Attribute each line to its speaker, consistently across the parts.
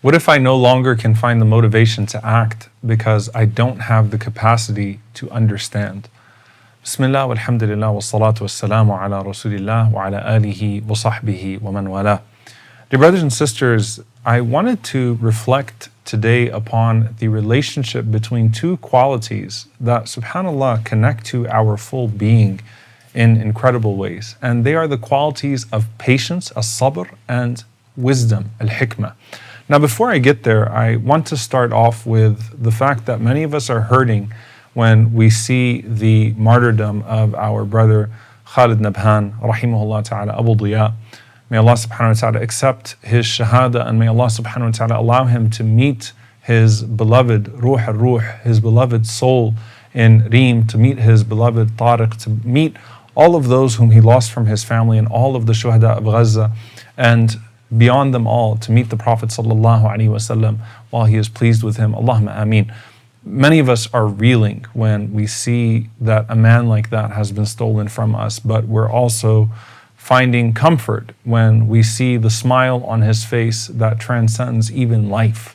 Speaker 1: What if I no longer can find the motivation to act because I don't have the capacity to understand? Bismillah walhamdulillah wa salatu wassalamu ala rasulillah wa ala alihi wa sahbihi wa man wala. Dear brothers and sisters, I wanted to reflect today upon the relationship between two qualities that subhanAllah connect to our full being in incredible ways. And they are the qualities of patience, as-sabr, and wisdom, al-hikmah. Now, before I get there, I want to start off with the fact that many of us are hurting when we see the martyrdom of our brother Khaled Nabhan, rahimahu'llah ta'ala, Abu Diya. May Allah subhanahu wa ta'ala accept his shahada, and may Allah subhanahu wa ta'ala allow him to meet his beloved ruh al-ruh, his beloved soul in Reem, to meet his beloved Tariq, to meet all of those whom he lost from his family and all of the shuhada of Gaza, and beyond them all, to meet the Prophet sallallahu alaihi wasallam while he is pleased with him. Allahumma ameen. Many of us are reeling when we see that a man like that has been stolen from us, but we're also finding comfort when we see the smile on his face that transcends even life.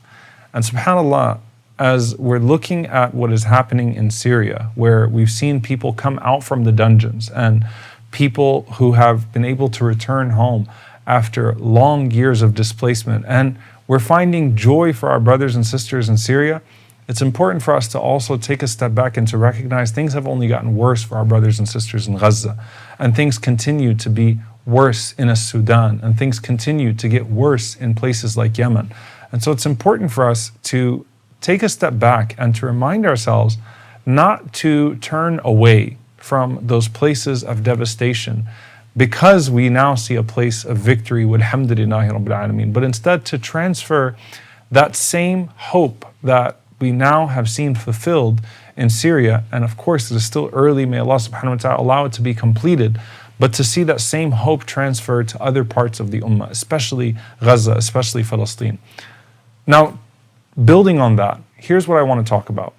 Speaker 1: And subhanAllah, as we're looking at what is happening in Syria, where we've seen people come out from the dungeons and people who have been able to return home after long years of displacement, and we're finding joy for our brothers and sisters in Syria, it's important for us to also take a step back and to recognize things have only gotten worse for our brothers and sisters in Gaza, and things continue to be worse in Sudan, and things continue to get worse in places like Yemen. And so it's important for us to take a step back and to remind ourselves not to turn away from those places of devastation because we now see a place of victory, walhamdulillahi rabbil alameen, but instead to transfer that same hope that we now have seen fulfilled in Syria. And of course, it is still early, may Allah subhanahu wa ta'ala allow it to be completed, but to see that same hope transferred to other parts of the Ummah, especially Gaza, especially Palestine. Now, building on that, here's what I want to talk about.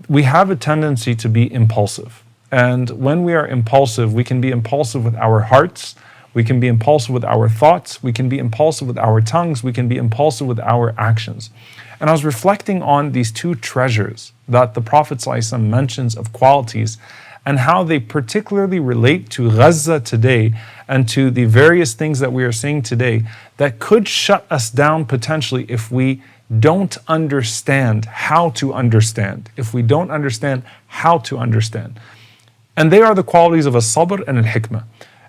Speaker 1: We have a tendency to be impulsive. And when we are impulsive, we can be impulsive with our hearts, we can be impulsive with our thoughts, we can be impulsive with our tongues, we can be impulsive with our actions. And I was reflecting on these two treasures that the Prophet ﷺ mentions of qualities and how they particularly relate to Gaza today and to the various things that we are seeing today that could shut us down potentially if we don't understand how to understand, if we don't understand how to understand. And they are the qualities of as-sabr and al-hikmah.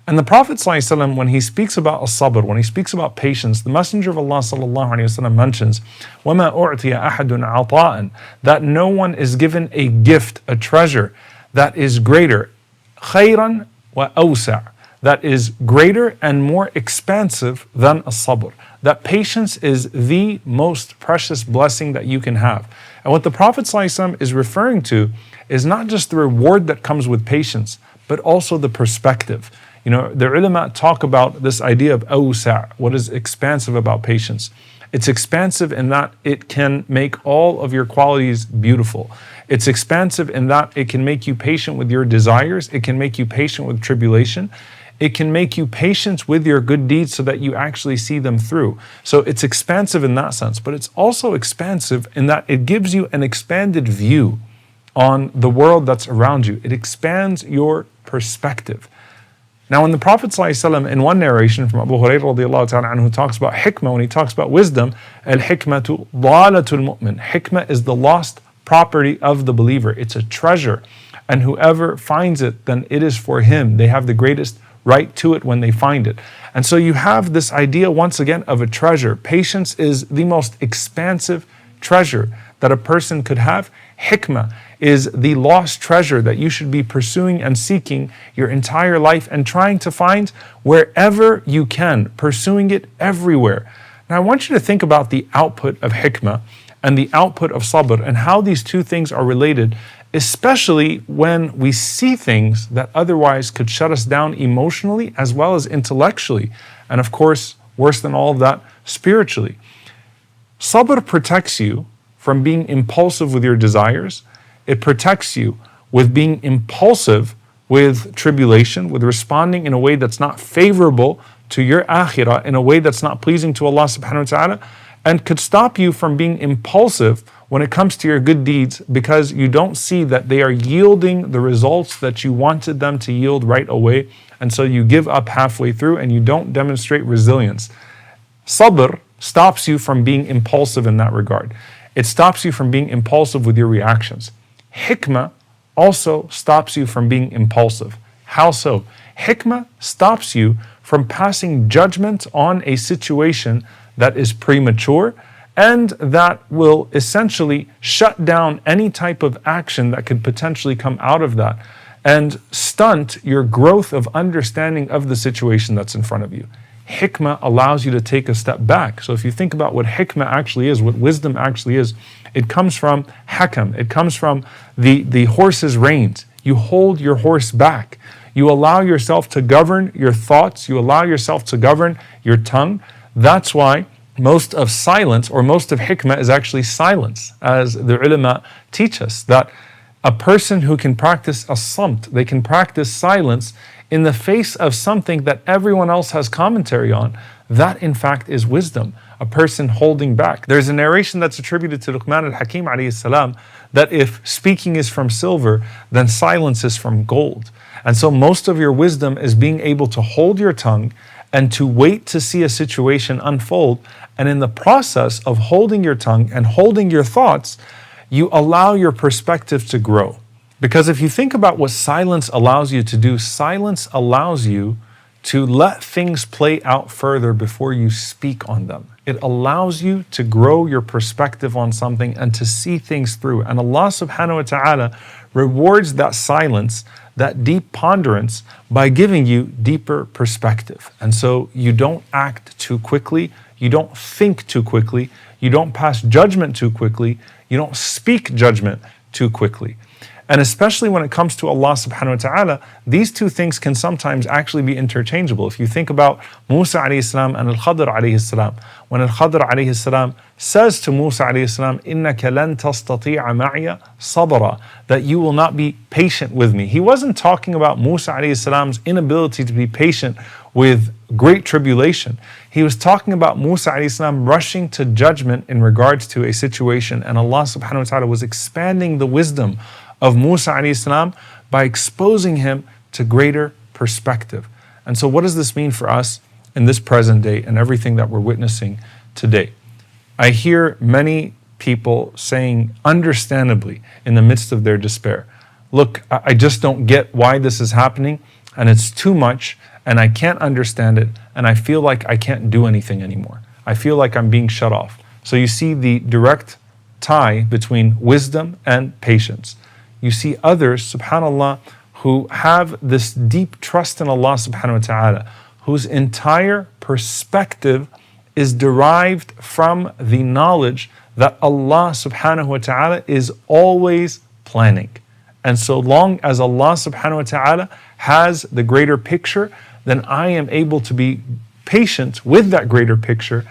Speaker 1: And the Prophet ﷺ, when he speaks about as-sabr, when he speaks about patience, the Messenger of Allah ﷺ mentions, وَمَا أُعْتِيَ أَحَدٌ عَطَاءً, that no one is given a gift, a treasure, that is greater, خَيْرًا وَأَوْسَعًا, that is greater and more expansive than as-sabr. That patience is the most precious blessing that you can have. And what the Prophet ﷺ is referring to is not just the reward that comes with patience, but also the perspective. You know, the ulama talk about this idea of awsa', what is expansive about patience. It's expansive in that it can make all of your qualities beautiful. It's expansive in that it can make you patient with your desires. It can make you patient with tribulation. It can make you patient with your good deeds so that you actually see them through. So it's expansive in that sense, but it's also expansive in that it gives you an expanded view on the world that's around you. It expands your perspective. Now, when the Prophet ﷺ, in one narration from Abu Hurairah radiallahu ta'ala anhu, talks about hikmah, when he talks about wisdom, al-hikmatu dalatul mu'min. Hikmah is the lost property of the believer. It's a treasure. And whoever finds it, then it is for him. They have the greatest right to it when they find it. And so you have this idea once again of a treasure. Patience is the most expansive treasure that a person could have. Hikmah is the lost treasure that you should be pursuing and seeking your entire life and trying to find wherever you can, pursuing it everywhere. Now I want you to think about the output of hikmah and the output of sabr and how these two things are related, especially when we see things that otherwise could shut us down emotionally as well as intellectually, and of course, worse than all of that, spiritually. Sabr protects you from being impulsive with your desires. It protects you with being impulsive with tribulation, with responding in a way that's not favorable to your akhirah, in a way that's not pleasing to Allah subhanahu wa ta'ala. and could stop you from being impulsive when it comes to your good deeds, because you don't see that they are yielding the results that you wanted them to yield right away. And so you give up halfway through and you don't demonstrate resilience. Sabr stops you from being impulsive in that regard. It stops you from being impulsive with your reactions. Hikmah also stops you from being impulsive. How so? Hikmah stops you from passing judgment on a situation that is premature and that will essentially shut down any type of action that could potentially come out of that and stunt your growth of understanding of the situation that's in front of you. Hikmah allows you to take a step back. So if you think about what hikmah actually is, what wisdom actually is, it comes from hakam. It comes from the horse's reins. You hold your horse back. You allow yourself to govern your thoughts. You allow yourself to govern your tongue. That's why most of silence, or most of hikmah, is actually silence, as the ulama teach us, that a person who can practice as-samt, they can practice silence in the face of something that everyone else has commentary on. That in fact is wisdom, a person holding back. There's a narration that's attributed to Luqman al-Hakim alayhi salam that if speaking is from silver, then silence is from gold. And so most of your wisdom is being able to hold your tongue and to wait to see a situation unfold. And in the process of holding your tongue and holding your thoughts, you allow your perspective to grow. Because if you think about what silence allows you to do, silence allows you to let things play out further before you speak on them. It allows you to grow your perspective on something and to see things through. And Allah subhanahu wa ta'ala rewards that silence, that deep ponderance, by giving you deeper perspective. And so you don't act too quickly, you don't think too quickly, you don't pass judgment too quickly, you don't speak judgment too quickly. And especially when it comes to Allah subhanahu wa ta'ala, these two things can sometimes actually be interchangeable. If you think about Musa alayhi salam and Al-Khadr alayhi salam, when Al-Khadr alayhi salam says to Musa alayhi salam, إِنَّكَ لَن تَسْتَطِيعَ مَعِيَ صَبْرًا, that you will not be patient with me. He wasn't talking about Musa alayhi salam's inability to be patient with great tribulation. He was talking about Musa alayhi salam rushing to judgment in regards to a situation, and Allah subhanahu wa ta'ala was expanding the wisdom of Musa alayhi salam by exposing him to greater perspective. And so what does this mean for us in this present day and everything that we're witnessing today? I hear many people saying, understandably, in the midst of their despair, look, I just don't get why this is happening, and it's too much, and I can't understand it, and I feel like I can't do anything anymore. I feel like I'm being shut off. So you see the direct tie between wisdom and patience. You see others, subhanAllah, who have this deep trust in Allah subhanahu wa ta'ala, whose entire perspective is derived from the knowledge that Allah subhanahu wa ta'ala is always planning. And so long as Allah subhanahu wa ta'ala has the greater picture, then I am able to be patient with that greater picture.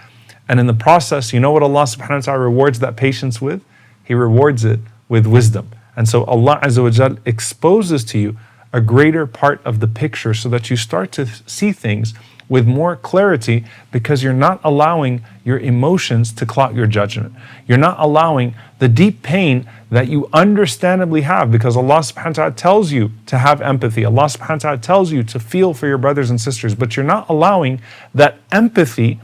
Speaker 1: And in the process, you know what Allah subhanahu wa ta'ala rewards that patience with? He rewards it with wisdom. And so Allah Azza wa Jal exposes to you a greater part of the picture so that you start to see things with more clarity, because you're not allowing your emotions to cloud your judgment. You're not allowing the deep pain that you understandably have, because Allah subhanahu wa ta'ala tells you to have empathy. Allah subhanahu wa ta'ala tells you to feel for your brothers and sisters, but you're not allowing that empathy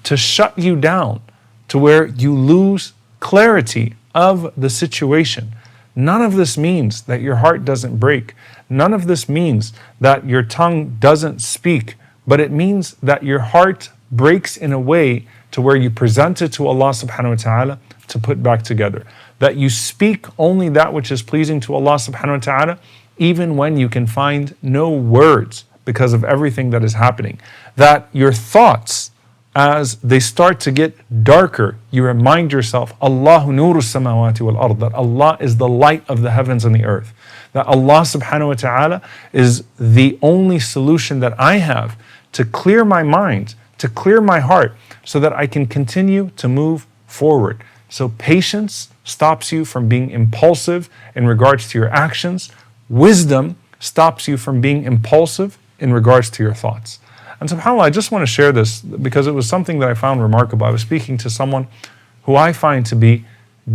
Speaker 1: to shut you down to where you lose clarity of the situation. None of this means that your heart doesn't break. None of this means that your tongue doesn't speak, but it means that your heart breaks in a way to where you present it to Allah subhanahu wa ta'ala to put back together. That you speak only that which is pleasing to Allah subhanahu wa ta'ala, even when you can find no words because of everything that is happening. That your thoughts, as they start to get darker, you remind yourself, Allahu nuru samawati wal ard, that Allah is the light of the heavens and the earth. That Allah subhanahu wa ta'ala is the only solution that I have to clear my mind, to clear my heart, so that I can continue to move forward. So patience stops you from being impulsive in regards to your actions. Wisdom stops you from being impulsive in regards to your thoughts. And subhanAllah, I just want to share this because it was something that I found remarkable. I was speaking to someone who I find to be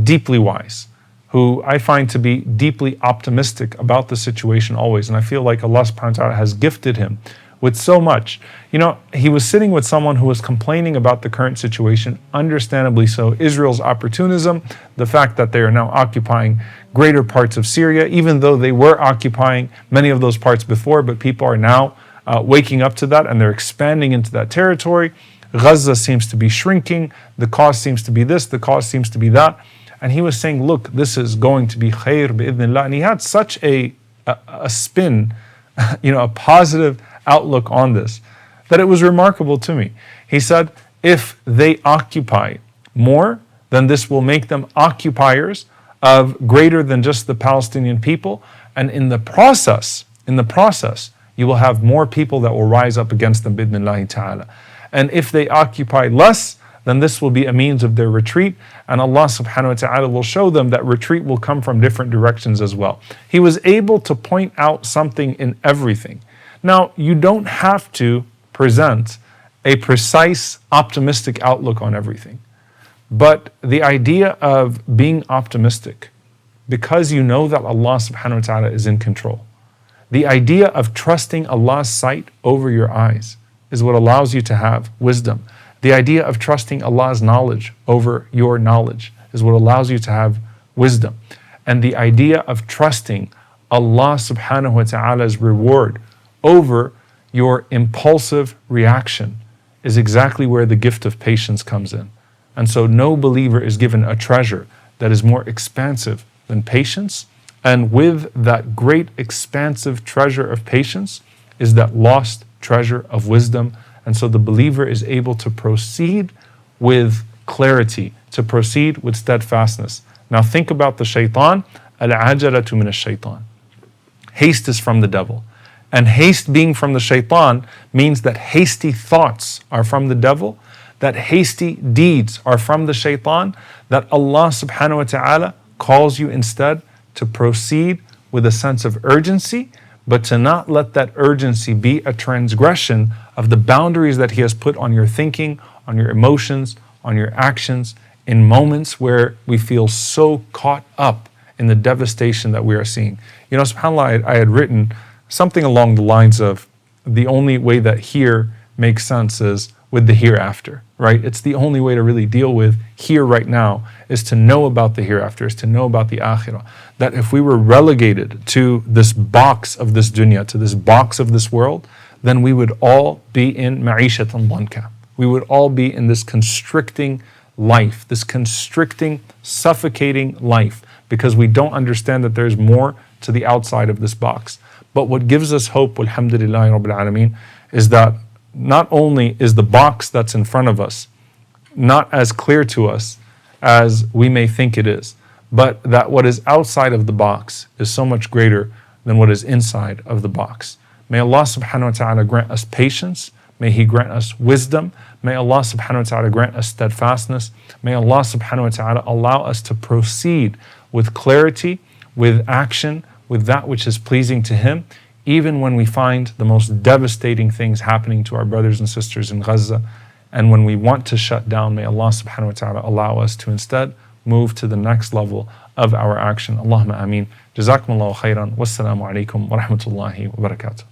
Speaker 1: deeply wise, who I find to be deeply optimistic about the situation always. And I feel like Allah subhanahu wa ta'ala has gifted him with so much. You know, he was sitting with someone who was complaining about the current situation, understandably so. Israel's opportunism, the fact that they are now occupying greater parts of Syria, even though they were occupying many of those parts before, but people are now waking up to that and they're expanding into that territory. Gaza seems to be shrinking, the cause seems to be this, the cause seems to be that. And he was saying, look, this is going to be khair bi'idhnillah. And he had such a spin, a positive outlook on this, that it was remarkable to me. He said, if they occupy more, then this will make them occupiers of greater than just the Palestinian people. And in the process, you will have more people that will rise up against them, bi'idhnillahi ta'ala. And if they occupy less, then this will be a means of their retreat, and Allah subhanahu wa ta'ala will show them that retreat will come from different directions as well. He was able to point out something in everything. Now, you don't have to present a precise, optimistic outlook on everything. But the idea of being optimistic, because you know that Allah subhanahu wa ta'ala is in control, the idea of trusting Allah's sight over your eyes is what allows you to have wisdom. The idea of trusting Allah's knowledge over your knowledge is what allows you to have wisdom. And the idea of trusting Allah subhanahu wa ta'ala's reward over your impulsive reaction is exactly where the gift of patience comes in. And so no believer is given a treasure that is more expansive than patience. And with that great expansive treasure of patience is that lost treasure of wisdom. And so the believer is able to proceed with clarity, to proceed with steadfastness. Now think about the shaitan. Al-ajalatu min ash-shaitan. Haste is from the devil. And haste being from the shaitan means that hasty thoughts are from the devil, that hasty deeds are from the shaitan, that Allah subhanahu wa ta'ala calls you instead to proceed with a sense of urgency, but to not let that urgency be a transgression of the boundaries that He has put on your thinking, on your emotions, on your actions, in moments where we feel so caught up in the devastation that we are seeing. You know, subhanAllah, I had written something along the lines of the only way that here makes sense is with the hereafter, right? It's the only way to really deal with here right now is to know about the hereafter, is to know about the akhirah. That if we were relegated to this box of this dunya, to this box of this world, then we would all be in ma'ishatan dhanka. We would all be in this constricting life, this constricting, suffocating life, because we don't understand that there's more to the outside of this box. But what gives us hope, alhamdulillahi rabbil alameen, is that not only is the box that's in front of us not as clear to us as we may think it is, but that what is outside of the box is so much greater than what is inside of the box. May Allah subhanahu wa ta'ala grant us patience. May He grant us wisdom. May Allah subhanahu wa ta'ala grant us steadfastness. May Allah subhanahu wa ta'ala allow us to proceed with clarity, with action, with that which is pleasing to Him, even when we find the most devastating things happening to our brothers and sisters in Gaza. And when we want to shut down, may Allah subhanahu wa ta'ala allow us to instead move to the next level of our action. Allahumma ameen. Jazakumullahu khairan. Wassalamu alaikum wa rahmatullahi wa barakatuh.